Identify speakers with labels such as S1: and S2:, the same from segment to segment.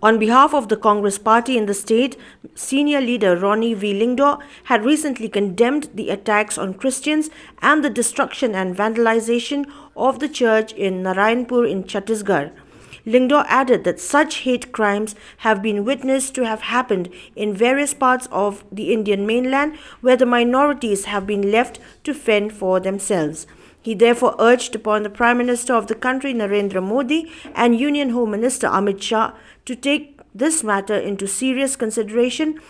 S1: On behalf of the Congress party in the state, senior leader Ronnie V Lyngdoh had recently condemned the attacks on Christians and the destruction and vandalization of the church in Narayanpur in Chattisgarh. Lyngdoh added that such hate crimes have been witnessed to have happened in various parts of the Indian mainland where the minorities have been left to fend for themselves. He therefore urged upon the Prime Minister of the country, Narendra Modi, and Union Home Minister Amit Shah to take this matter into serious consideration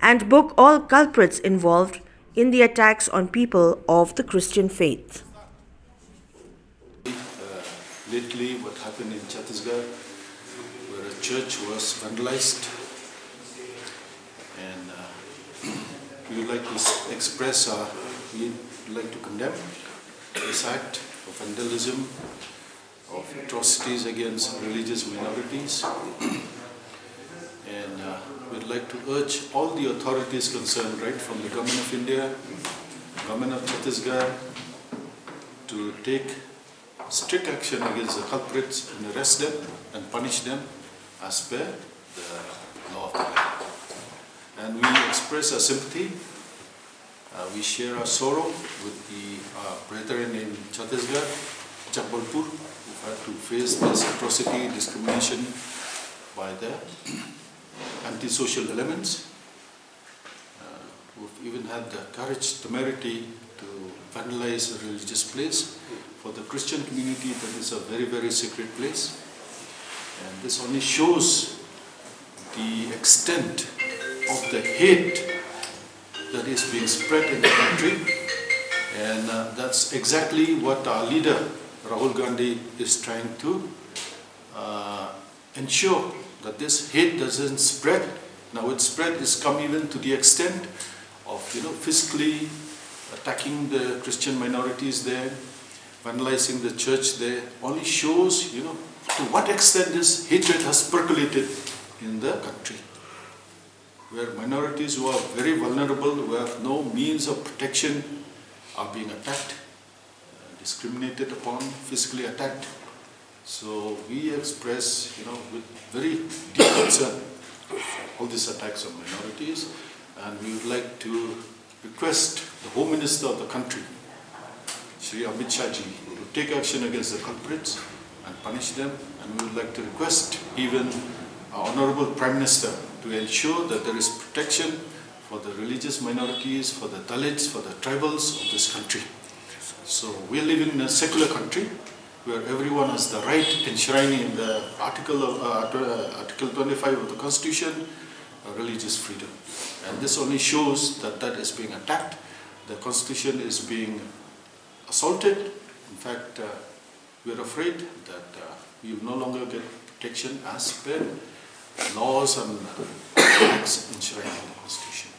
S1: and book all culprits involved in the attacks on people of the Christian faith.
S2: Lately, what happened in Chattisgarh, where a church was vandalized, and we would like to we would like to condemn this act of vandalism, of atrocities against religious minorities, and we'd like to urge all the authorities concerned, right from the Government of India, Government of Chattisgarh, to take strict action against the culprits and arrest them and punish them as per the law of the land. And we express our sympathy, we share our sorrow with the brethren in Chattisgarh, Jabalpur, who had to face this atrocity, discrimination by the antisocial elements, who've even had the courage, temerity to vandalize a religious place. For the Christian community, that is a very, very sacred place. And this only shows the extent of the hate that is being spread in the country. And that's exactly what our leader, Rahul Gandhi, is trying to ensure, that this hate doesn't spread. Now its spread is come even to the extent of, physically attacking the Christian minorities there, vandalizing the church there, only shows, to what extent this hatred has percolated in the country, where minorities who are very vulnerable, who have no means of protection, are being attacked, discriminated upon, physically attacked. So we express, with very deep concern, all these attacks on minorities, and we would like to request the Home Minister of the country, Shri Amit Shah ji, to take action against the culprits and punish them. And we would like to request even our Honorable Prime Minister to ensure that there is protection for the religious minorities, for the Dalits, for the tribals of this country. So we are living in a secular country where everyone has the right enshrined in the Article 25 of the Constitution, religious freedom. And this only shows that that is being attacked. The Constitution is being assaulted. In fact, we are afraid that we will no longer get protection as per laws and acts enshrined in the Constitution.